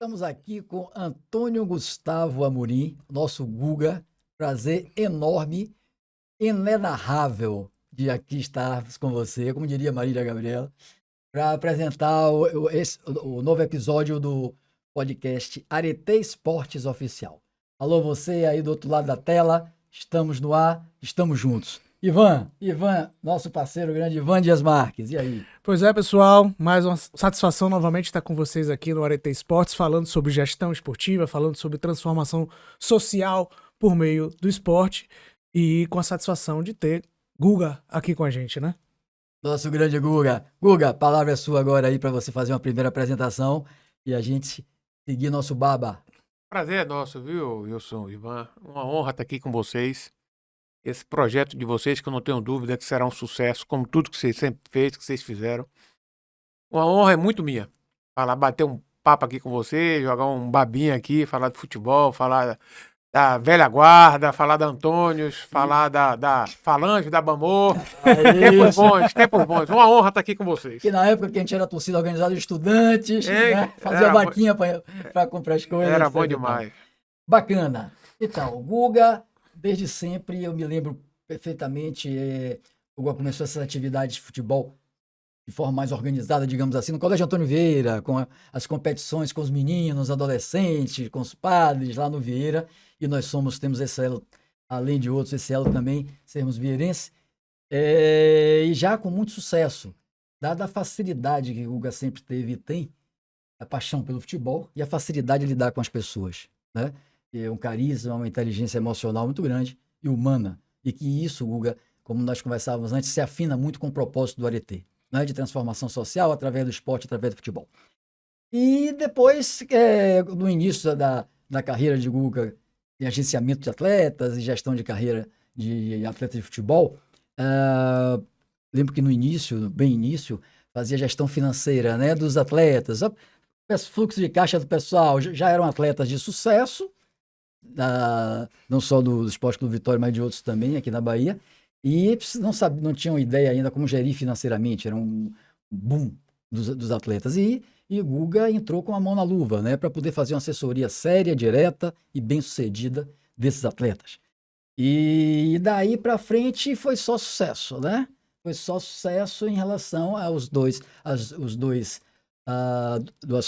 Estamos aqui com Antônio Gustavo Amorim, nosso Guga. Prazer enorme, inenarrável de aqui estarmos com você, como diria Marília Gabriela, para apresentar o novo episódio do podcast Arete Esportes Oficial. Alô, você aí do outro lado da tela, estamos no ar, estamos juntos. Ivan, nosso parceiro grande Ivan Dias Marques, e aí? Pois é, pessoal, mais uma satisfação novamente estar com vocês aqui no Arete Esportes, falando sobre gestão esportiva, falando sobre transformação social por meio do esporte e com a satisfação de ter Guga aqui com a gente, né? Nosso grande Guga. Guga, a palavra é sua agora aí para você fazer uma primeira apresentação e a gente seguir nosso baba. Prazer é nosso, viu, Wilson, Ivan? Uma honra estar aqui com vocês. Esse projeto de vocês, que eu não tenho dúvida que será um sucesso, como tudo que vocês sempre fez, que vocês fizeram. Uma honra é muito minha. Bater um papo aqui com vocês, jogar um babinho aqui, falar de futebol, falar da velha guarda, falar da Antônios, falar da Falange, da Bamor. Tempos bons. Uma honra estar aqui com vocês. Que na época que a gente era torcida organizada de estudantes, né? Fazia vaquinha para comprar as coisas. Era bom demais. Bacana. Então, o Guga, desde sempre, eu me lembro perfeitamente, o Guga começou essas atividades de futebol de forma mais organizada, digamos assim, no Colégio Antônio Vieira, com as competições com os meninos, adolescentes, com os padres lá no Vieira, e nós temos esse elo, além de outros, esse elo também, sermos vieirenses, e já com muito sucesso, dada a facilidade que o Guga sempre teve e tem, a paixão pelo futebol e a facilidade de lidar com as pessoas, né? E um carisma, uma inteligência emocional muito grande e humana, e que isso, Guga, como nós conversávamos antes, se afina muito com o propósito do Arete, né, de transformação social através do esporte, através do futebol. E depois, no início da carreira de Guga, em agenciamento de atletas e gestão de carreira de atletas de futebol, lembro que no início, bem início, fazia gestão financeira, né, dos atletas, fluxo de caixa do pessoal, já eram atletas de sucesso, não só do Esporte Clube Vitória, mas de outros também aqui na Bahia, e não tinham ideia ainda como gerir financeiramente, era um boom dos atletas. E Guga entrou com a mão na luva, né, para poder fazer uma assessoria séria, direta e bem-sucedida desses atletas. E daí para frente foi só sucesso, né? Foi só sucesso em relação aos duas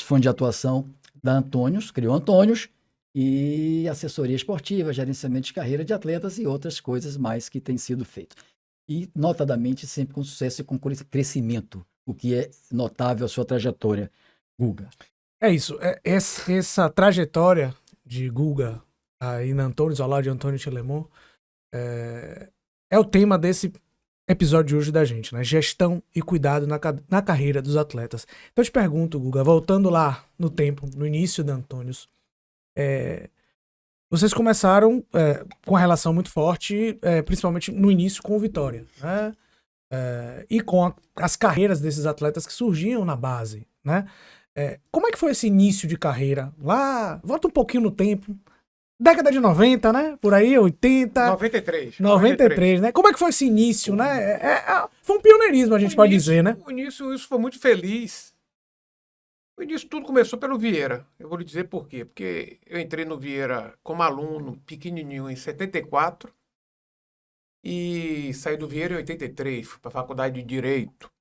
fontes de atuação da Antônios, criou Antônios, e assessoria esportiva, gerenciamento de carreira de atletas e outras coisas mais que têm sido feito. E, notadamente, sempre com sucesso e com crescimento, o que é notável a sua trajetória, Guga. É isso, essa trajetória de Guga aí na Antônios, ao lado de Antônio Telemon, é o tema desse episódio de hoje da gente, né? Gestão e cuidado na carreira dos atletas. Então eu te pergunto, Guga, voltando lá no tempo, no início da Antônios, vocês começaram com uma relação muito forte, principalmente no início com o Vitória, né? E com as carreiras desses atletas que surgiam na base, né? Como é que foi esse início de carreira? Lá, volta um pouquinho no tempo, década de 90, né? Por aí, 80... 93, né? Como é que foi esse início, né? Foi um pioneirismo, a gente pode dizer, né? O início, isso foi muito feliz. O início tudo começou pelo Vieira. Eu vou lhe dizer por quê. Porque eu entrei no Vieira como aluno, pequenininho, em 74. E saí do Vieira em 83, fui para a faculdade de Direito.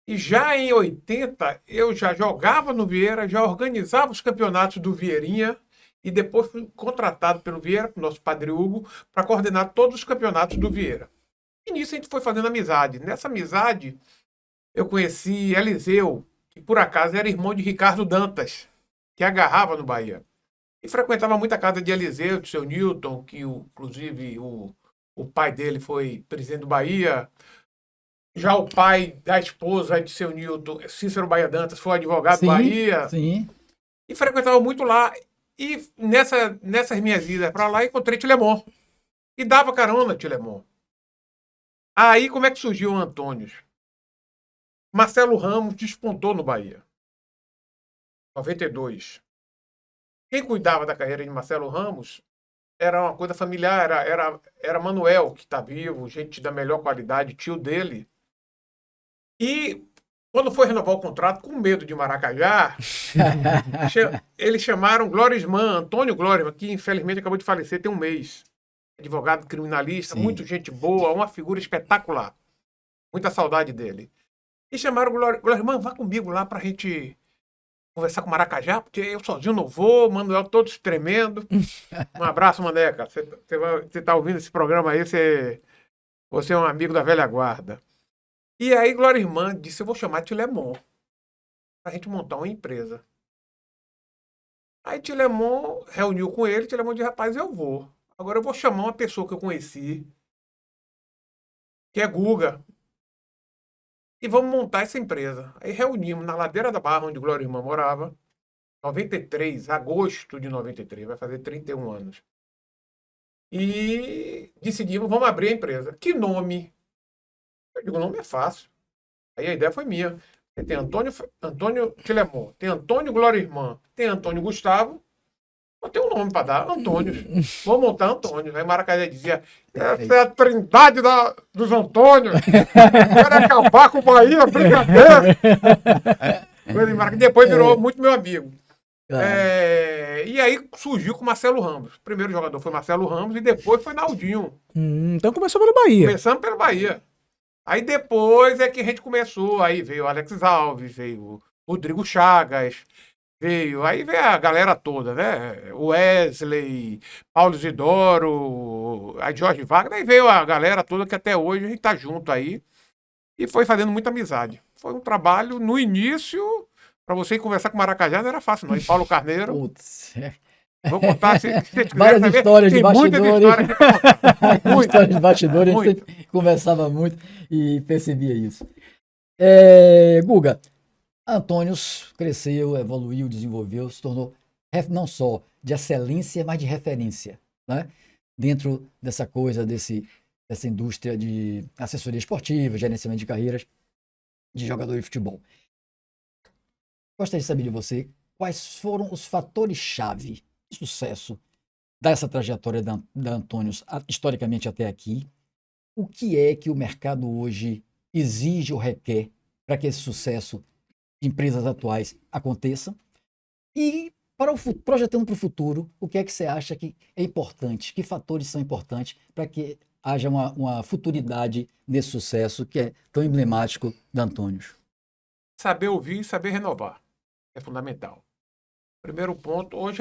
E já em 80, eu já jogava no Vieira, já organizava os campeonatos do Vieirinha. E depois fui contratado pelo Vieira, pelo nosso padre Hugo, para coordenar todos os campeonatos do Vieira. E nisso a gente foi fazendo amizade. Nessa amizade, eu conheci Eliseu, que por acaso era irmão de Ricardo Dantas, que agarrava no Bahia. E frequentava muito a casa de Eliseu, de seu Newton, que inclusive o pai dele foi presidente do Bahia. Já o pai da esposa de seu Newton, Cícero Bahia Dantas, foi advogado do Bahia. Sim. E frequentava muito lá. E nessas minhas idas para lá, encontrei Tilemon. E dava carona Tilemon. Aí, como é que surgiu o Antônios? Marcelo Ramos despontou no Bahia. 92. Quem cuidava da carreira de Marcelo Ramos era uma coisa familiar, era Manuel, que está vivo, gente da melhor qualidade, tio dele. E Quando foi renovar o contrato, com medo de Maracajá, eles chamaram Glorisman, Antônio Glorisman, que infelizmente acabou de falecer tem um mês. Advogado criminalista, Sim. muito gente boa, uma figura espetacular. Muita saudade dele. E chamaram o Glorisman, vá comigo lá pra gente conversar com Maracajá, porque eu sozinho não vou, Manuel todos tremendo. Um abraço, Maneca. Você tá ouvindo esse programa aí, você é um amigo da velha guarda. E aí, Glorisman disse, eu vou chamar Tilemon pra gente montar uma empresa. Aí Tilemon reuniu com ele, Tilemon disse, rapaz, eu vou. Agora eu vou chamar uma pessoa que eu conheci, que é Guga, e vamos montar essa empresa. Aí reunimos na Ladeira da Barra, onde Glorisman morava, 93, agosto de 93, vai fazer 31 anos. E decidimos, vamos abrir a empresa. Que nome? Eu digo, o nome é fácil. Aí a ideia foi minha. Tem Antônio Tilemon, tem Antônio Glorisman, tem Antônio Gustavo. Não tem um nome para dar, Antônio. Vou montar Antônio. Aí Maracajá dizia, essa é a trindade dos Antônios. Quero acabar com o Bahia, brincadeira. Depois virou muito meu amigo. Claro. E aí surgiu com Marcelo Ramos. O primeiro jogador foi Marcelo Ramos e depois foi Naldinho. Então começou pelo Bahia. Começamos pelo Bahia. Aí depois é que a gente começou. Aí veio o Alex Alves, veio o Rodrigo Chagas, aí veio a galera toda, né? O Wesley, Paulo Isidoro, a Jorge Wagner, aí veio a galera toda que até hoje a gente tá junto aí. E foi fazendo muita amizade. Foi um trabalho no início, para você ir conversar com Maracajá não era fácil, não. E Paulo Carneiro. Putz. Vou contar, se você quiser Várias saber, histórias de tem muitas bastidores. histórias que contar. Muitas. Histórias de bastidores, a gente Muito. sempre conversava muito e percebia isso. Guga, Antônios cresceu, evoluiu, desenvolveu, se tornou não só de excelência, mas de referência, né? Dentro dessa coisa, dessa indústria de assessoria esportiva, gerenciamento de carreiras de jogador de futebol. Gostaria de saber de você quais foram os fatores-chave de sucesso dessa trajetória da Antônios historicamente até aqui. O que é que o mercado hoje exige ou requer para que esse sucesso de empresas atuais aconteça? E projetando para o futuro, o que é que você acha que é importante? Que fatores são importantes para que haja uma futuridade nesse sucesso que é tão emblemático da Antônios? Saber ouvir e saber renovar. É fundamental. Primeiro ponto, hoje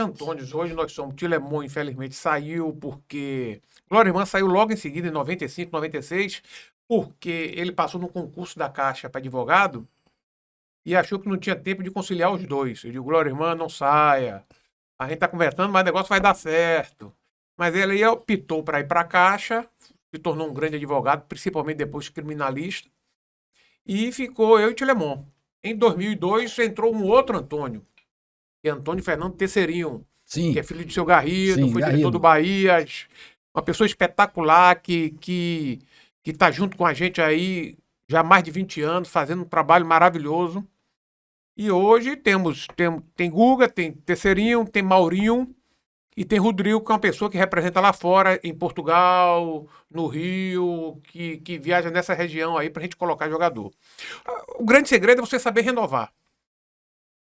nós somos, Tilemon infelizmente saiu porque, Glorisman saiu logo em seguida, em 95, 96, porque ele passou no concurso da Caixa para advogado e achou que não tinha tempo de conciliar os dois. Eu digo, Glorisman, não saia, a gente está conversando, mas o negócio vai dar certo. Mas ele optou para ir para a Caixa, se tornou um grande advogado, principalmente depois criminalista, e ficou eu e Tilemon. Em 2002 entrou um outro Antônio, que é Antônio Fernando Tesserinho, Sim, que é filho de seu Garrido, sim, foi diretor Garrido. do Bahia, uma pessoa espetacular que está junto com a gente aí já há mais de 20 anos, fazendo um trabalho maravilhoso. E hoje tem Guga, tem Tesserinho, tem Maurinho e tem Rodrigo, que é uma pessoa que representa lá fora, em Portugal, no Rio, que viaja nessa região aí para a gente colocar jogador. O grande segredo é você saber renovar.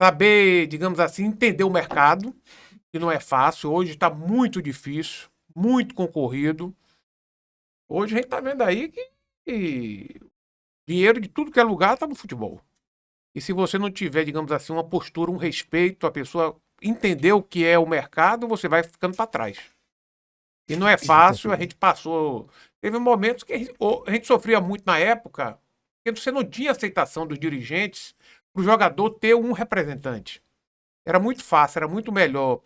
Saber, digamos assim, entender o mercado, que não é fácil. Hoje está muito difícil, muito concorrido. Hoje a gente está vendo aí que dinheiro de tudo que é lugar está no futebol. E se você não tiver, digamos assim, uma postura, um respeito, a pessoa entender o que é o mercado, você vai ficando para trás. E não é fácil, a gente passou... Teve momentos que a gente sofria muito na época, porque você não tinha aceitação dos dirigentes para o jogador ter um representante. Era muito fácil, era muito melhor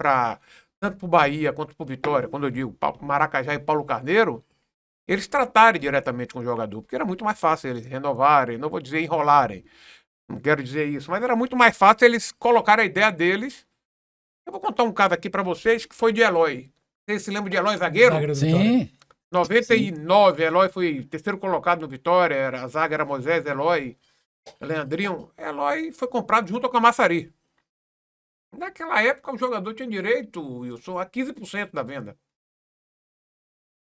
tanto para o Bahia quanto para o Vitória, quando eu digo Maracajá e Paulo Carneiro, eles tratarem diretamente com o jogador, porque era muito mais fácil eles renovarem, não vou dizer enrolarem, não quero dizer isso, mas era muito mais fácil eles colocarem a ideia deles. Eu vou contar um caso aqui para vocês que foi de Eloy. Vocês se lembram de Eloy, zagueiro? Zagueiro do Vitória. Sim, 99, Eloy foi terceiro colocado no Vitória, a zaga era Moisés, Eloy, Leandrinho. Eloy foi comprado junto com a Massari. Naquela época o jogador tinha direito, Wilson, a 15% da venda.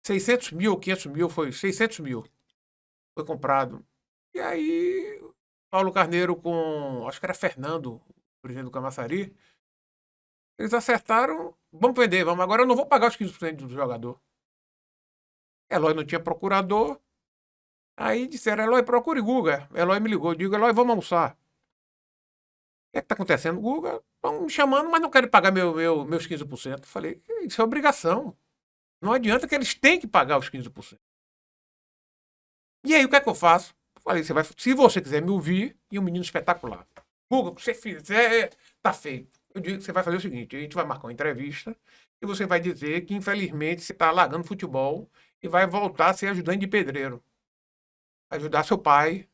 600 mil, 500 mil, foi 600 mil. Foi comprado. E aí Paulo Carneiro com, acho que era Fernando, o presidente do Camaçari. Eles acertaram, vamos vender, vamos. Agora eu não vou pagar os 15% do jogador. Eloy não tinha procurador. Aí disseram, Eloy, procure Guga. Eloy me ligou, digo, Eloy, vamos almoçar. O que é que tá acontecendo? Guga, estão me chamando, mas não querem pagar meus 15%. Falei, isso é obrigação. Não adianta que eles têm que pagar os 15%. E aí, o que é que eu faço? Falei, se você quiser me ouvir, e um menino espetacular. Guga, o que você fizer, tá feito. Eu digo que você vai fazer o seguinte, a gente vai marcar uma entrevista e você vai dizer que, infelizmente, você está largando futebol e vai voltar a ser ajudante de pedreiro. Ajudar seu pai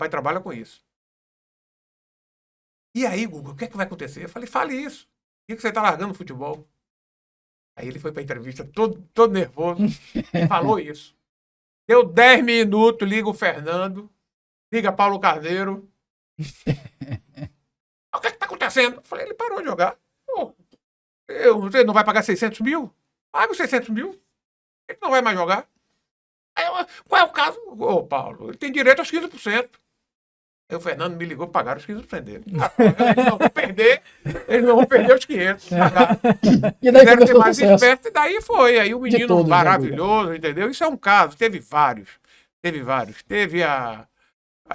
trabalha com isso. E aí, Guga, o que é que vai acontecer? Eu falei, fale isso. Diga que você está largando futebol. Aí ele foi para a entrevista todo nervoso e falou isso. Deu 10 minutos, liga o Fernando, liga Paulo Carneiro. O que está acontecendo? Eu falei, ele parou de jogar. Você não vai pagar 600 mil? Paga os 600 mil. Ele não vai mais jogar. Aí qual é o caso? Ô, Paulo, ele tem direito aos 15%. Aí o Fernando me ligou, pagaram os 15% dele. Eles não vão perder os 500. E daí Quiseram ser começou o mais sucesso. esperto, e daí foi. Aí o menino todos, né, maravilhoso, entendeu? Isso é um caso, teve vários. Teve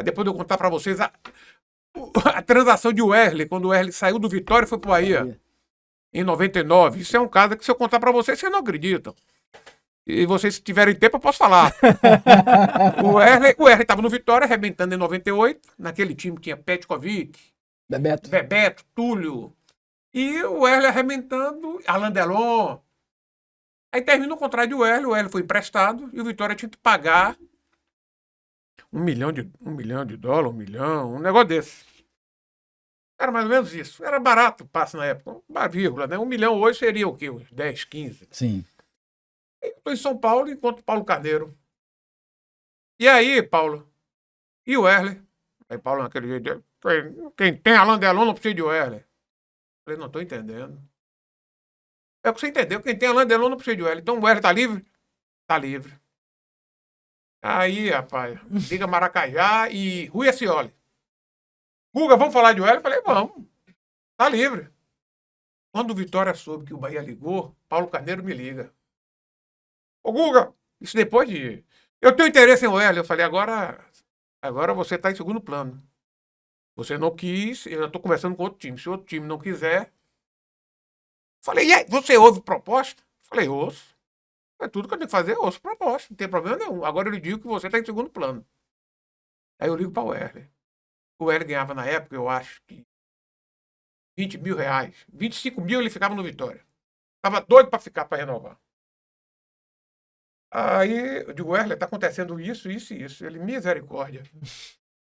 depois de eu contar pra vocês a transação de Wesley, quando o Wesley saiu do Vitória e foi pro Bahia, em 99. Isso é um caso que se eu contar pra vocês, vocês não acreditam. E vocês, se tiverem tempo, eu posso falar. O Wesley estava no Vitória, arrebentando em 98. Naquele time que tinha Petkovic, Bebeto, Túlio. E o Wesley arrebentando, Alain Delon. Aí termina o contrato de Wesley, o Wesley foi emprestado e o Vitória tinha que pagar $1 milhão, $1 milhão, um negócio desse. Era mais ou menos isso. Era barato o passe na época, uma vírgula, né? 1 milhão hoje seria o quê? Uns 10, 15. Sim. Estou em São Paulo, encontro Paulo Carneiro. E aí, Paulo? E o Wesley? Aí Paulo naquele jeito, quem tem Alain Delon não precisa de Wesley. Falei, não estou entendendo. É o que você entendeu, quem tem Alain Delon não precisa de Wesley. Então o Wesley tá livre? Tá livre. Aí, rapaz, liga Maracajá e Rui Ascioli. Guga, vamos falar de Wesley? Falei, vamos. Tá livre. Quando o Vitória soube que o Bahia ligou, Paulo Carneiro me liga. Ô, Guga, isso depois de... Eu tenho interesse em Wesley. Eu falei, agora você está em segundo plano. Você não quis, eu já estou conversando com outro time. Se outro time não quiser... Falei, e aí, você ouve proposta? Falei, ouço. É tudo que eu tenho que fazer, eu ouço proposta. Não tem problema nenhum. Agora eu lhe digo que você está em segundo plano. Aí eu ligo para o Wesley. O Wesley ganhava na época, eu acho que R$20 mil. 25 mil ele ficava no Vitória. Estava doido para ficar, para renovar. Aí eu digo, Wesley, está acontecendo isso, isso e isso. Ele, misericórdia. O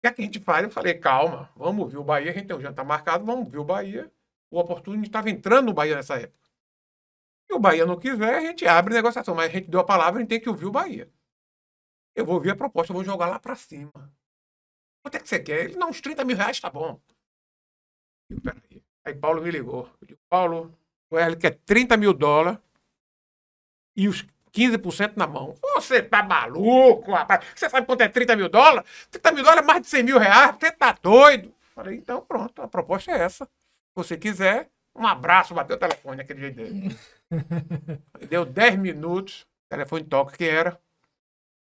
que é que a gente faz? Eu falei, calma, vamos ver o Bahia, a gente tem um jantar marcado, vamos ver o Bahia. O Oportunity estava entrando no Bahia nessa época. Se o Bahia não quiser, a gente abre negociação, mas a gente deu a palavra, a gente tem que ouvir o Bahia. Eu vou ouvir a proposta, eu vou jogar lá para cima. Quanto é que você quer? Ele, não, uns R$30 mil tá bom. Eu digo, peraí. Aí Paulo me ligou. Eu digo, Paulo, o Wesley quer $30 mil e os 15% na mão. Você tá maluco, rapaz? Você sabe quanto é $30 mil? $30 mil é mais de R$100 mil. Você tá doido? Falei, então pronto, a proposta é essa. Se você quiser, um abraço, bateu o telefone aquele jeito dele. Deu 10 minutos, o telefone toca, que era.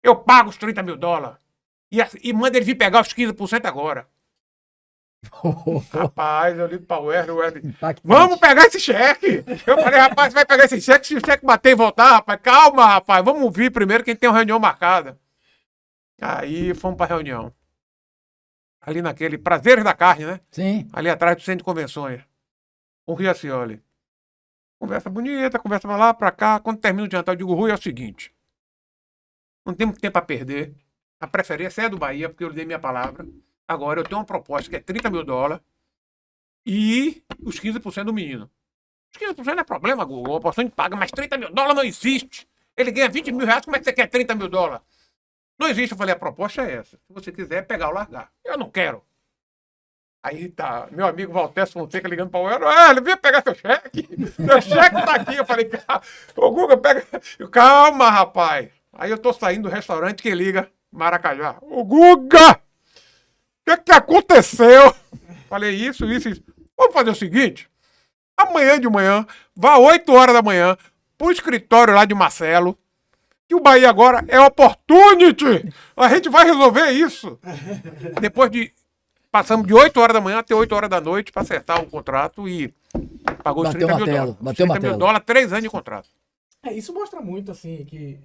Eu pago os $30 mil. E manda ele vir pegar os 15% agora. Rapaz, eu ligo para o Wesley. Vamos pegar esse cheque. Eu falei, rapaz, você vai pegar esse cheque? Se o cheque bater e voltar, rapaz, calma, rapaz. Vamos vir primeiro que a gente tem uma reunião marcada. Aí fomos para a reunião. Ali naquele Prazeres da Carne, né? Sim. Ali atrás do centro de convenções. Com o Rui Ascioli. Conversa bonita, conversa para lá, para cá. Quando termina o jantar, eu digo, Rui, é o seguinte. Não temos tempo a perder. A preferência é do Bahia, porque eu lhe dei minha palavra. Agora eu tenho uma proposta que é $30 mil e os 15% do menino. Os 15% não é problema, Google. A oposição paga, mas $30 mil não existe. Ele ganha R$20 mil, como é que você quer $30 mil? Não existe. Eu falei, a proposta é essa. Se você quiser, pegar ou largar. Eu não quero. Aí tá, meu amigo Valtécio Fonseca ligando para o Euro. Ele veio pegar seu cheque. Seu cheque tá aqui. Eu falei, ô Guga, pega. Calma, rapaz. Aí eu tô saindo do restaurante que liga Maracajá. Ô Guga! que aconteceu? Falei isso. Vamos fazer o seguinte, amanhã de manhã, vá 8 horas da manhã pro escritório lá de Marcelo, que o Bahia agora é opportunity. A gente vai resolver isso. Depois passamos de 8 horas da manhã até 8 horas da noite para acertar o contrato e pagou os 30 mil dólares. Bateu o 30 mil martelo. dólares, 3 anos de contrato. Isso mostra muito, assim, que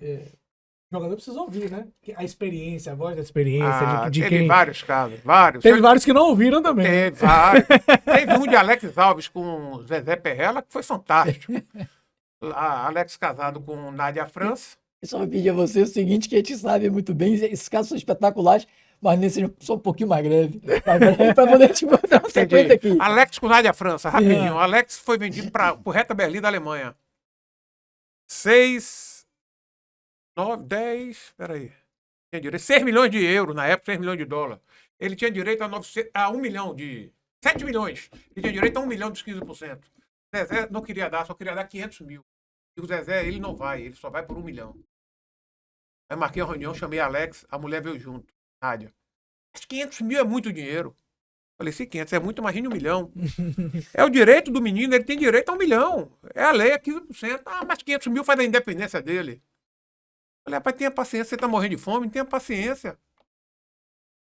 o jogador precisa ouvir, né? A experiência, a voz da experiência, de Teve quem... vários casos, vários. Teve vários que não ouviram também. né? Teve vários. Teve um de Alex Alves com Zezé Perrella, que foi fantástico. Alex casado com Nádia França. Eu só vou pedir a você o seguinte, que a gente sabe muito bem, esses casos são espetaculares, mas nesse seja só um pouquinho mais breve. Para poder te botar uma sequência aqui. Alex com Nádia França, rapidinho. Alex foi vendido para o Hertha Berlim da Alemanha. 6, 9, 10, peraí. Tinha direito 6 milhões de euros, na época 6 milhões de dólares. Ele tinha direito a 1 milhão de... 7 milhões. Ele tinha direito a 1 milhão dos 15%. Zezé não queria dar, só queria dar 500 mil. E o Zezé, ele não vai, ele só vai por 1 milhão. Aí marquei uma reunião, chamei a Alex, a mulher veio junto, Nádia. Mas 500 mil é muito dinheiro. Falei, se 500 é muito, imagine 1 milhão. É o direito do menino, ele tem direito a 1 milhão. É a lei, é 15%. Mas 500 mil faz a independência dele. Falei, rapaz, tenha paciência, você tá morrendo de fome, tenha paciência.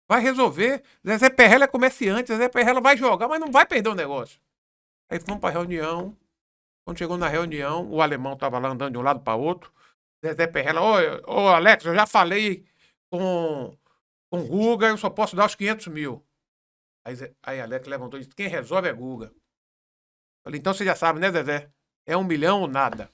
Vai resolver. Zezé Perrella é comerciante, Zezé Perrella vai jogar, mas não vai perder o negócio. Aí fomos pra reunião. Quando chegou na reunião, o alemão tava lá andando de um lado para outro. Zezé Perrella, ô Alex, eu já falei com o Guga, eu só posso dar os 500 mil. Aí Alex levantou e disse, quem resolve é Guga. Falei, então você já sabe, né, Zezé? É 1 milhão ou nada.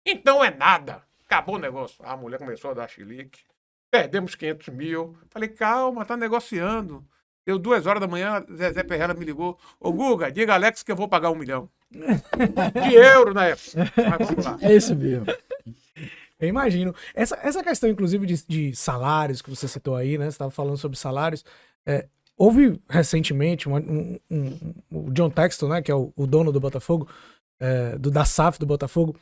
Então é nada. Acabou o negócio. A mulher começou a dar chilique. Perdemos 500 mil. Falei, calma, tá negociando. Deu 2 horas da manhã, Zezé Perrella me ligou. Ô Guga, diga a Alex que eu vou pagar 1 milhão. De euro na época. Mas vamos lá. É isso mesmo. Eu imagino. Essa questão, inclusive, de salários que você citou aí, né? Você estava falando sobre salários. Houve recentemente o John Textor, né? Que é o dono do Botafogo, da SAF do Botafogo,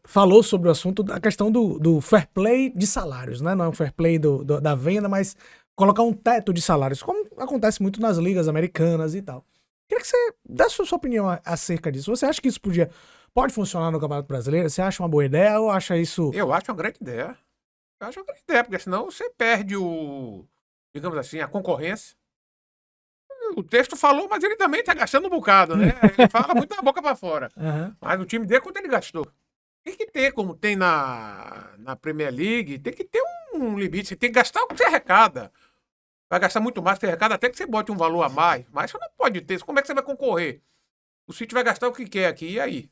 falou sobre o assunto da questão do fair play de salários, né? Não é um fair play da venda, mas colocar um teto de salários, como acontece muito nas ligas americanas e tal. Queria que você desse a sua opinião acerca disso. Você acha que isso pode funcionar no Campeonato Brasileiro? Você acha uma boa ideia ou acha isso... Eu acho uma grande ideia. Porque senão você perde digamos assim, a concorrência. O texto falou, mas ele também tá gastando um bocado, né? Ele fala muito da boca para fora. Uhum. Mas o time dele, quanto ele gastou? Tem que ter, como tem na Premier League, tem que ter um limite. Você tem que gastar o que você arrecada. Vai gastar muito mais que você arrecada, até que você bote um valor a mais. Mas você não pode ter. Como é que você vai concorrer? O City vai gastar o que quer aqui, e aí?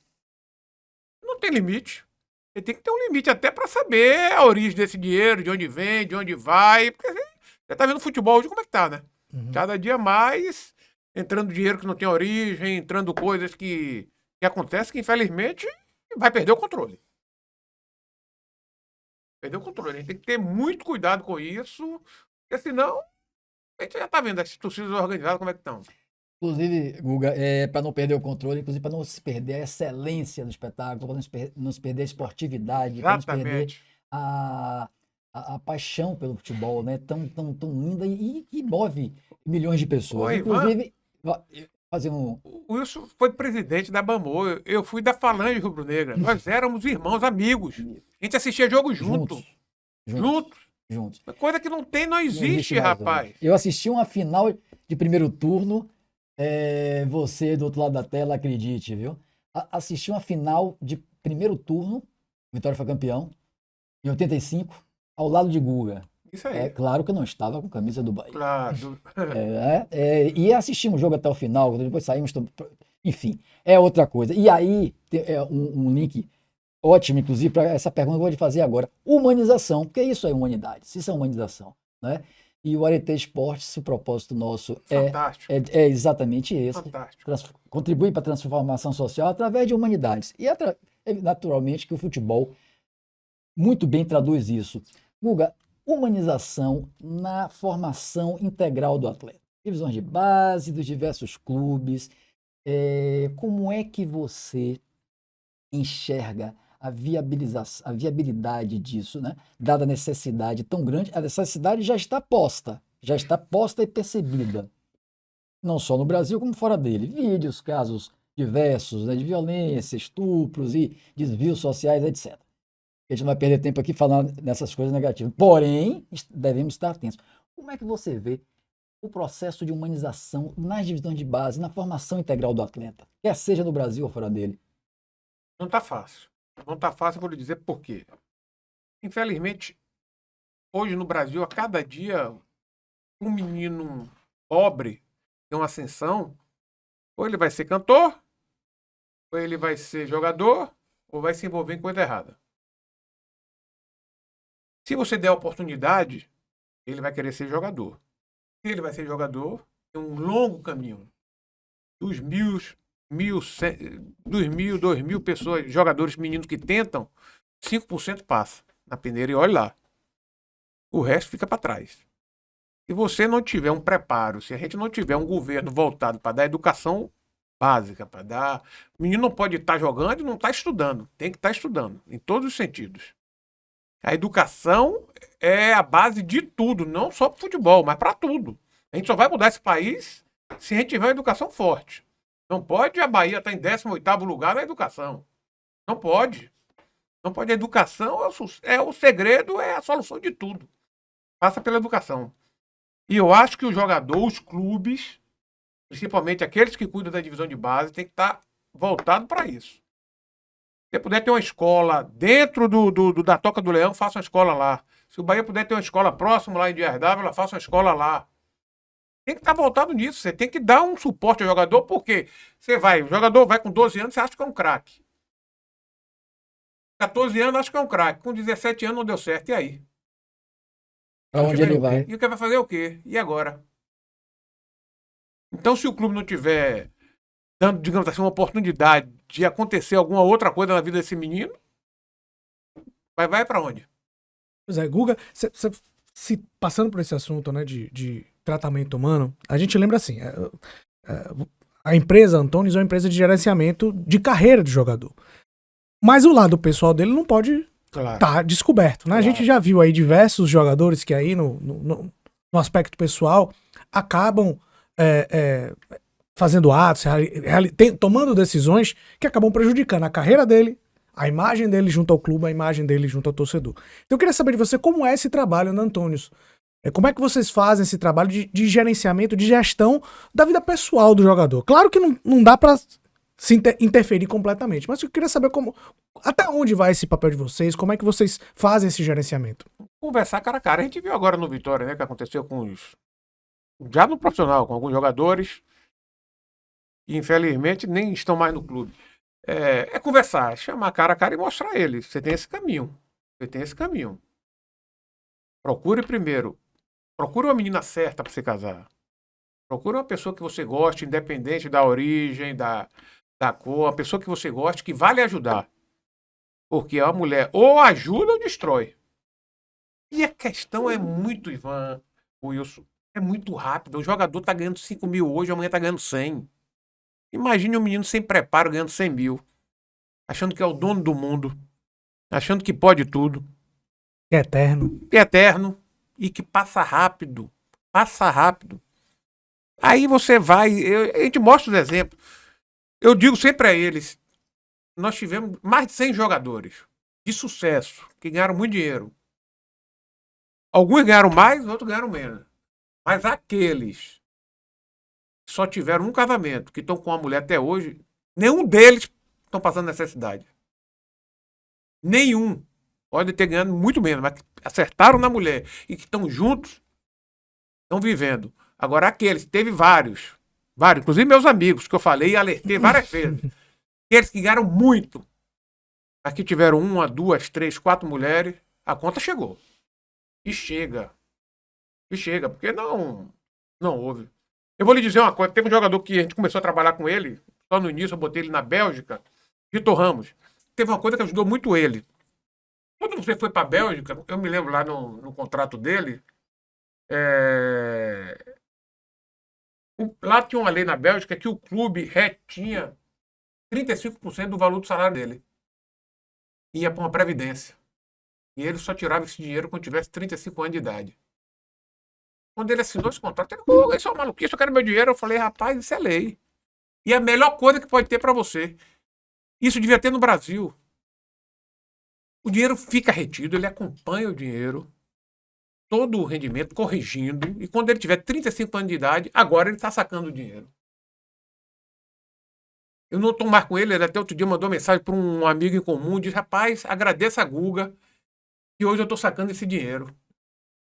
Não tem limite. Você tem que ter um limite até para saber a origem desse dinheiro, de onde vem, de onde vai. Porque você tá vendo o futebol hoje, como é que tá, né? Uhum. Cada dia mais entrando dinheiro que não tem origem, entrando coisas que acontecem que, infelizmente, vai perder o controle. Perdeu o controle. A gente tem que ter muito cuidado com isso, porque senão a gente já tá vendo as torcidas organizadas como é que estão. Inclusive, Guga, para não perder o controle, inclusive para não se perder a excelência do espetáculo, para não se perder a esportividade, para não se perder Exatamente. a paixão pelo futebol, né? Tão linda e que move milhões de pessoas. Oi, Inclusive, fazer um... O Wilson foi presidente da Bamô, eu fui da Falange Rubro-Negra. Nós éramos irmãos, amigos. A gente assistia jogo junto. Juntos. Coisa que não existe, mais, rapaz. Né? Eu assisti uma final de primeiro turno, você do outro lado da tela, acredite, viu? Assisti uma final de primeiro turno, o Vitória foi campeão, em 85, ao lado de Guga. Isso aí. É claro que eu não estava com camisa do Bahia. Claro. E assistimos o jogo até o final, depois saímos... Enfim, é outra coisa. E aí, um link ótimo, inclusive, para essa pergunta que eu vou te fazer agora. Humanização, porque isso é humanidade, isso é humanização, né? E o Arete Esportes, o propósito nosso é exatamente esse. Fantástico. Contribuir para a transformação social através de humanidades. E naturalmente que o futebol muito bem traduz isso. Guga, humanização na formação integral do atleta. Divisões de base, dos diversos clubes. Como é que você enxerga a viabilidade disso, né? Dada a necessidade tão grande, a necessidade já está posta e percebida. não só no Brasil, como fora dele. Vídeos, casos diversos, né, de violência, estupros e desvios sociais, etc. A gente não vai perder tempo aqui falando nessas coisas negativas. Porém, devemos estar atentos. Como é que você vê o processo de humanização nas divisões de base, na formação integral do atleta, quer seja no Brasil ou fora dele? Não tá fácil. Não tá fácil, eu vou lhe dizer por quê. Infelizmente, hoje no Brasil, a cada dia, um menino pobre tem uma ascensão, ou ele vai ser cantor, ou ele vai ser jogador, ou vai se envolver em coisa errada. Se você der a oportunidade, ele vai querer ser jogador. Se ele vai ser jogador, tem um longo caminho. Dos mil, 2.000 pessoas, jogadores meninos que tentam, 5% passa na peneira e olha lá. O resto fica para trás. Se você não tiver um preparo, se a gente não tiver um governo voltado para dar educação básica, para dar. O menino não pode estar jogando e não estar estudando. Tem que estar estudando, em todos os sentidos. A educação é a base de tudo, não só para futebol, mas para tudo. A gente só vai mudar esse país se a gente tiver uma educação forte. Não pode a Bahia estar em 18º lugar na educação. Não pode. Não pode. A educação é o segredo, é a solução de tudo. Passa pela educação. E eu acho que o jogador, os clubes, principalmente aqueles que cuidam da divisão de base, tem que estar voltado para isso. Se puder ter uma escola dentro da Toca do Leão, faça uma escola lá. Se o Bahia puder ter uma escola próximo lá em Dias Dávila, faça uma escola lá. Tem que estar voltado nisso. Você tem que dar um suporte ao jogador, porque o jogador vai com 12 anos, você acha que é um craque. 14 anos, acha que é um craque. Com 17 anos não deu certo. E aí? Para onde ele vai? E o que vai fazer o quê? E agora? Então, se o clube não tiver dando, digamos assim, uma oportunidade de acontecer alguma outra coisa na vida desse menino, vai para onde? Pois é, Guga, se passando por esse assunto, né, de tratamento humano, a gente lembra assim, a empresa Antunes é uma empresa de gerenciamento de carreira de jogador. Mas o lado pessoal dele não pode estar descoberto, né? Claro. A gente já viu aí diversos jogadores que aí no aspecto pessoal acabam fazendo atos, tomando decisões que acabam prejudicando a carreira dele, a imagem dele junto ao clube, a imagem dele junto ao torcedor. Então eu queria saber de você como é esse trabalho na Antunes. Como é que vocês fazem esse trabalho de gerenciamento, de gestão da vida pessoal do jogador? Claro que não dá para se interferir completamente, mas eu queria saber até onde vai esse papel de vocês, como é que vocês fazem esse gerenciamento? Conversar cara a cara. A gente viu agora no Vitória, né, que aconteceu já no profissional, com alguns jogadores que infelizmente nem estão mais no clube. É conversar, chamar cara a cara e mostrar a ele. Você tem esse caminho. Você tem esse caminho. Procure uma menina certa para se casar. Procure uma pessoa que você goste, independente da origem, da cor, uma pessoa que você goste, que vai lhe ajudar. Porque a mulher ou ajuda ou destrói. E a questão é muito, Ivan, Wilson, é muito rápido. O jogador tá ganhando 5 mil hoje, amanhã tá ganhando 100. Imagine um menino sem preparo ganhando 100 mil. Achando que é o dono do mundo. Achando que pode tudo. É eterno. É eterno. E que passa rápido. Passa rápido. Aí você vai... a gente mostra os exemplos. Eu digo sempre a eles, nós tivemos mais de 100 jogadores de sucesso, que ganharam muito dinheiro. Alguns ganharam mais, outros ganharam menos. Mas aqueles que só tiveram um casamento, que estão com uma mulher até hoje, nenhum deles estão passando necessidade. Nenhum. Pode ter ganhado muito menos, mas que acertaram na mulher e que estão juntos, estão vivendo. Agora aqueles, teve vários, inclusive meus amigos, que eu falei e alertei várias vezes. Aqueles que ganharam muito, mas que tiveram 1, 2, 3, 4 mulheres, a conta chegou. E chega. Porque não houve. Eu vou lhe dizer uma coisa, teve um jogador que a gente começou a trabalhar com ele, só no início eu botei ele na Bélgica, Vitor Ramos. Teve uma coisa que ajudou muito ele. Quando você foi para a Bélgica, eu me lembro lá no contrato dele, lá tinha uma lei na Bélgica que o clube retinha 35% do valor do salário dele. Ia para uma previdência. E ele só tirava esse dinheiro quando tivesse 35 anos de idade. Quando ele assinou esse contrato, ele falou, isso é uma maluquice, eu quero meu dinheiro. Eu falei, rapaz, isso é lei. E é a melhor coisa que pode ter para você. Isso devia ter no Brasil. O dinheiro fica retido, ele acompanha o dinheiro, todo o rendimento, corrigindo. E quando ele tiver 35 anos de idade, agora ele está sacando o dinheiro. Eu não estou mais com ele, ele até outro dia mandou mensagem para um amigo em comum, disse, rapaz, agradeça a Guga, que hoje eu estou sacando esse dinheiro.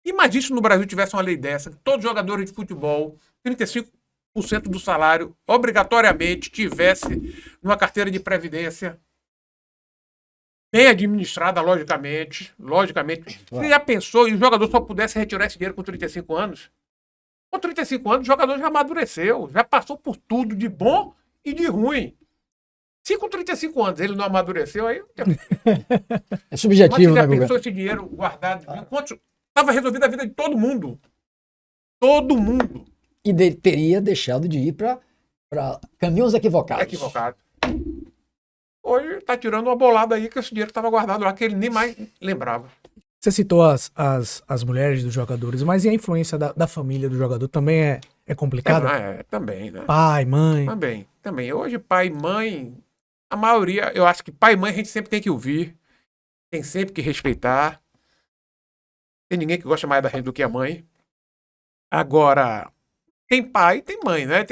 Imagina se no Brasil tivesse uma lei dessa, que todos os jogadores de futebol, 35% do salário, obrigatoriamente, tivesse numa carteira de previdência, bem administrada, logicamente. Você já pensou e o jogador só pudesse retirar esse dinheiro com 35 anos? Com 35 anos, o jogador já amadureceu, já passou por tudo de bom e de ruim. Se com 35 anos ele não amadureceu, aí... É Mas subjetivo, você né, já Guga? pensou esse dinheiro guardado? Estava resolvida a vida de todo mundo. Todo mundo. E teria deixado de ir para caminhos equivocados. Equivocado. Hoje está tirando uma bolada aí que esse dinheiro estava guardado lá, que ele nem mais lembrava. Você citou as mulheres dos jogadores, mas e a influência da família do jogador também é complicada? Também, né? Pai, mãe. Também. Hoje, pai e mãe, a maioria, eu acho que pai e mãe a gente sempre tem que ouvir, tem sempre que respeitar. Tem ninguém que gosta mais da gente do que a mãe. Agora, tem pai e tem mãe, né?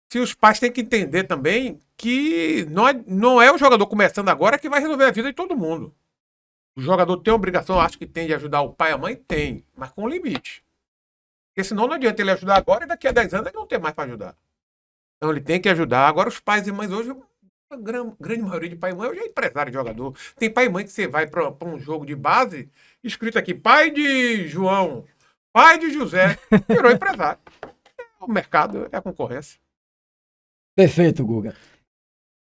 Se os pais têm que entender também que não é o jogador começando agora que vai resolver a vida de todo mundo. O jogador tem a obrigação, acho que tem de ajudar o pai e a mãe? Tem, mas com limite. Porque senão não adianta ele ajudar agora e daqui a 10 anos ele não tem mais para ajudar. Então ele tem que ajudar. Agora os pais e mães hoje, a grande maioria de pai e mãe hoje é empresário de jogador. Tem pai e mãe que você vai para um jogo de base, escrito aqui, pai de João, pai de José, virou empresário. O mercado é a concorrência. Perfeito, Guga.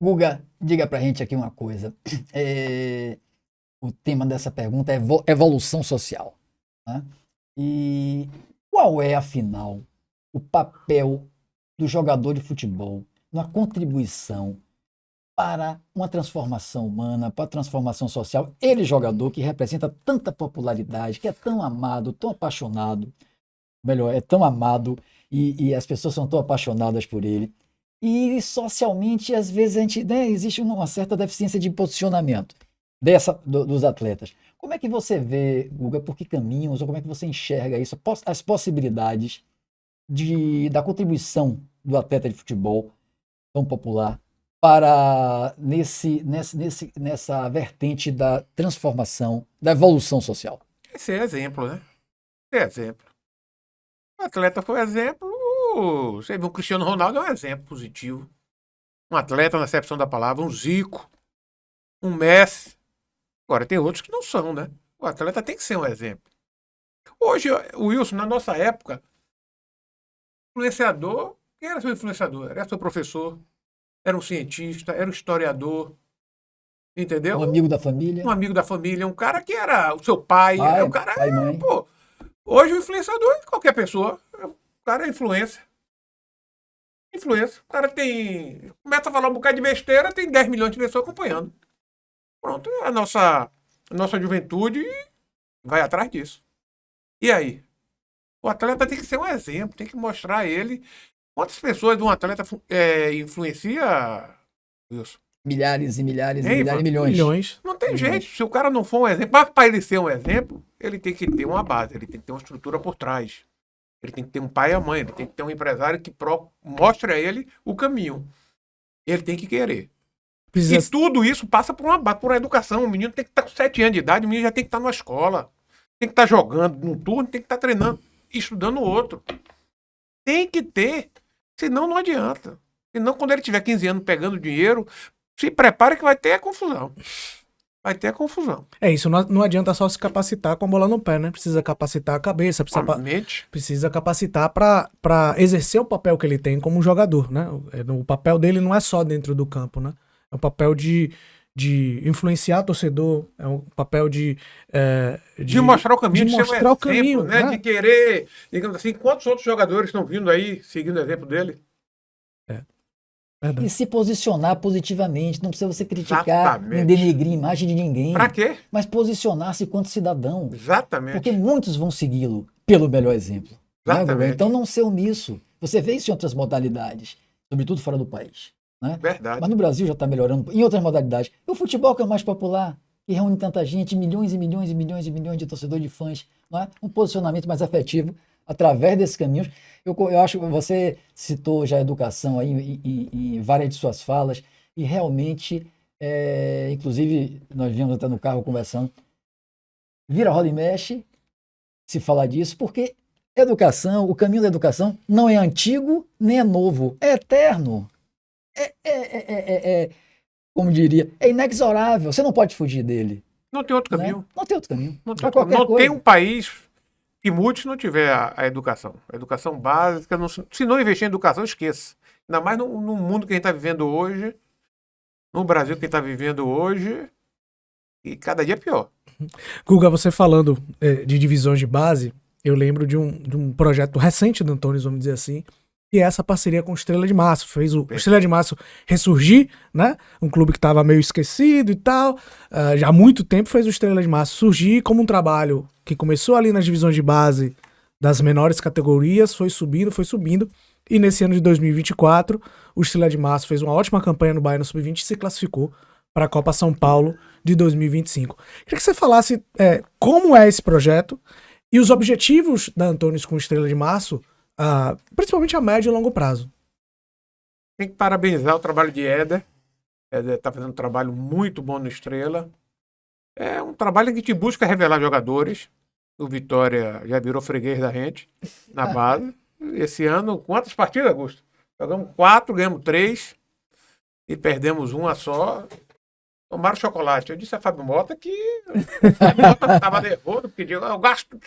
Guga, diga pra gente aqui uma coisa. O tema dessa pergunta é evolução social, né? E qual é, afinal, o papel do jogador de futebol na contribuição para uma transformação humana, para a transformação social? Ele, jogador que representa tanta popularidade, que é tão amado, tão apaixonado, melhor, é tão amado e as pessoas são tão apaixonadas por ele. E socialmente, às vezes, existe uma certa deficiência de posicionamento dos atletas. Como é que você vê, Guga, por que caminhos, ou como é que você enxerga isso, as possibilidades da contribuição do atleta de futebol tão popular para nessa vertente da transformação, da evolução social? Esse é exemplo, né? Esse é exemplo. O atleta foi exemplo. Você vê, o Cristiano Ronaldo é um exemplo positivo. Um atleta na acepção da palavra, um Zico, um Messi. Agora, tem outros que não são, né? O atleta tem que ser um exemplo. Hoje, o Wilson, na nossa época, influenciador, quem era seu influenciador? Era seu professor, era um cientista, era um historiador, entendeu? Um amigo da família. Um amigo da família, um cara que era o seu pai, um cara, pai, mãe. pô. Hoje o influenciador é qualquer pessoa. O cara é influência. O cara começa a falar um bocado de besteira, tem 10 milhões de pessoas acompanhando. Pronto, a nossa juventude vai atrás disso. E aí? O atleta tem que ser um exemplo, tem que mostrar a ele. Quantas pessoas um atleta influencia, Wilson? Milhares e milhares Hein, e milhares e milhões. Milhões. Não tem jeito. Se o cara não for um exemplo, mas para ele ser um exemplo, ele tem que ter uma base, ele tem que ter uma estrutura por trás. Ele tem que ter um pai e a mãe, ele tem que ter um empresário que mostre a ele o caminho. Ele tem que querer. E tudo isso passa por uma educação. O menino tem que estar com 7 anos de idade, o menino já tem que estar na escola. Tem que estar jogando num turno, tem que estar treinando, estudando no outro. Tem que ter, senão não adianta. Senão, quando ele tiver 15 anos pegando dinheiro, se prepare que vai ter a confusão. Vai ter a confusão. É isso, não adianta só se capacitar com a bola no pé, né? Precisa capacitar a cabeça, precisa capacitar para exercer o papel que ele tem como jogador, né? O papel dele não é só dentro do campo, né? É o papel de influenciar o torcedor, é um papel de mostrar o caminho, de mostrar o caminho, né? De querer, digamos assim, quantos outros jogadores estão vindo aí seguindo o exemplo dele? E se posicionar positivamente, não precisa você criticar, Exatamente. nem denegrir a imagem de ninguém. Pra quê? Mas posicionar-se enquanto cidadão. Exatamente. Porque muitos vão segui-lo. pelo melhor exemplo. Né, Guga? Exatamente. Então não ser omisso. Você vê isso em outras modalidades, sobretudo fora do país. Né? Verdade. Mas no Brasil já está melhorando em outras modalidades. E o futebol que é o mais popular, que reúne tanta gente, milhões e milhões e milhões e milhões de torcedores, de fãs, não é? Um posicionamento mais afetivo através desses caminhos. Eu acho que você citou já a educação aí em várias de suas falas, e realmente, inclusive, nós viemos até no carro conversando, vira, rola e mexe, se falar disso, porque educação, o caminho da educação não é antigo nem é novo, é eterno. Como diria, é inexorável, você não pode fugir dele. Não tem outro Né? caminho. Não tem outro caminho. Não Pra tem, qualquer não coisa. tem um país que mude se não tiver a educação. A educação básica, se não investir em educação, esqueça. Ainda mais no mundo que a gente está vivendo hoje, no Brasil que a gente está vivendo hoje, e cada dia é pior. Guga, você falando de divisões de base, eu lembro de um projeto recente do Antônio, vamos dizer assim, que é essa parceria com o Estrela de Março. Fez o Estrela de Março ressurgir, né? Um clube que estava meio esquecido e tal. Já há muito tempo fez o Estrela de Março surgir como um trabalho que começou ali nas divisões de base das menores categorias, foi subindo. E nesse ano de 2024, o Estrela de Março fez uma ótima campanha no Baiano Sub-20 e se classificou para a Copa São Paulo de 2025. Queria que você falasse como é esse projeto e os objetivos da Antônios com o Estrela de Março, principalmente a médio e longo prazo. Tem que parabenizar o trabalho de Éder. Éder está fazendo um trabalho muito bom no Estrela. É um trabalho em que te busca revelar jogadores. O Vitória já virou freguês da gente na base. Esse ano, quantas partidas, Augusto? Jogamos 4, ganhamos 3 e perdemos uma só. Tomaram chocolate. Eu disse a Fábio Mota que o Fábio Mota estava nervoso, porque eu gasto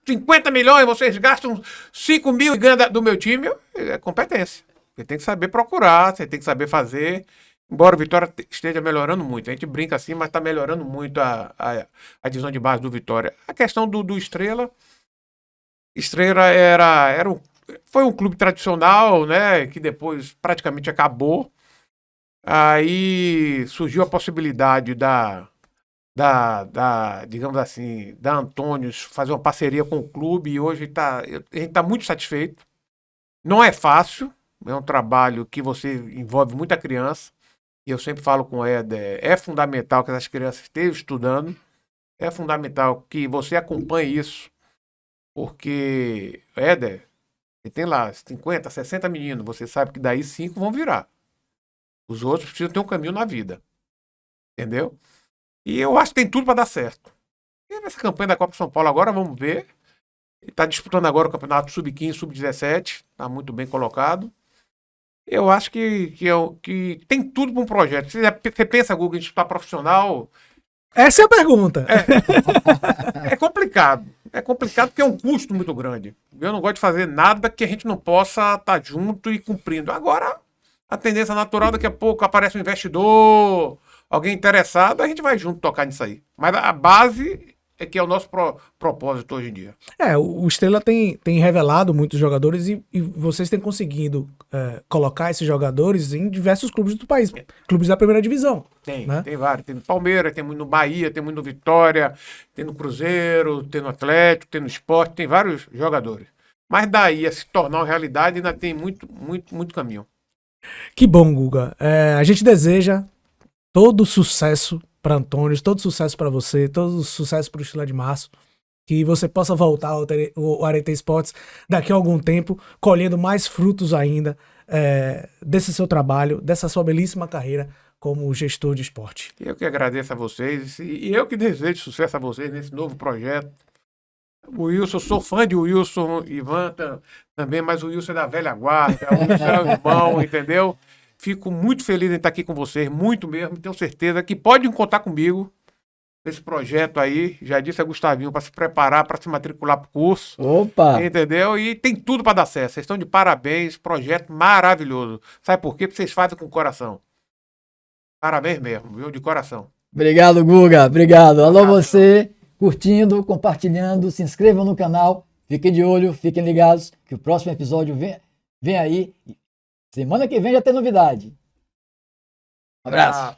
50 milhões, vocês gastam 5 mil e ganham do meu time. É competência. Você tem que saber procurar, você tem que saber fazer. Embora o Vitória esteja melhorando muito. A gente brinca assim, mas está melhorando muito a divisão de base do Vitória. A questão do Estrela. Estrela foi um clube tradicional, né? Que depois praticamente acabou. Aí surgiu a possibilidade digamos assim, da Antônios fazer uma parceria com o clube e hoje a gente está muito satisfeito. Não é fácil, é um trabalho que você envolve muita criança. E eu sempre falo com o Éder, é fundamental que essas crianças estejam estudando, é fundamental que você acompanhe isso, porque, Éder, você tem lá 50, 60 meninos, você sabe que daí 5 vão virar. Os outros precisam ter um caminho na vida. Entendeu? E eu acho que tem tudo para dar certo. E nessa campanha da Copa São Paulo agora, vamos ver. Ele está disputando agora o campeonato Sub-15, Sub-17, está muito bem colocado. Eu acho que tem tudo para um projeto. Você pensa, Guga, em disputar profissional? Essa é a pergunta. É complicado. É complicado porque é um custo muito grande. Eu não gosto de fazer nada que a gente não possa estar junto e cumprindo. Agora, a tendência natural, daqui a pouco aparece um investidor, alguém interessado, a gente vai junto tocar nisso aí. Mas a base é que é o nosso propósito hoje em dia. O Estrela tem revelado muitos jogadores e vocês têm conseguido colocar esses jogadores em diversos clubes do país, clubes da primeira divisão. Tem, né? Tem vários. Tem no Palmeiras, tem muito no Bahia, tem muito no Vitória, tem no Cruzeiro, tem no Atlético, tem no Sport, tem vários jogadores. Mas daí a se tornar uma realidade ainda tem muito, muito, muito caminho. Que bom, Guga. A gente deseja todo sucesso para Antônio, todo sucesso para você, todo sucesso para o Estrela de Março, que você possa voltar ao Arete Esportes daqui a algum tempo, colhendo mais frutos ainda desse seu trabalho, dessa sua belíssima carreira como gestor de esporte. Eu que agradeço a vocês e eu que desejo sucesso a vocês nesse novo projeto. O Wilson, sou fã de Wilson, Ivan também, mas o Wilson é da velha guarda, o Wilson é o irmão, entendeu? Fico muito feliz em estar aqui com vocês, muito mesmo. Tenho certeza que podem contar comigo nesse projeto aí. Já disse a Gustavinho para se preparar, para se matricular para o curso. Opa! Entendeu? E tem tudo para dar certo. Vocês estão de parabéns, projeto maravilhoso. Sabe por quê? Porque vocês fazem com o coração. Parabéns mesmo, viu? De coração. Obrigado, Guga. Obrigado. Alô, você, curtindo, compartilhando, se inscrevam no canal. Fiquem de olho, fiquem ligados, que o próximo episódio vem aí. Semana que vem já tem novidade. Um abraço.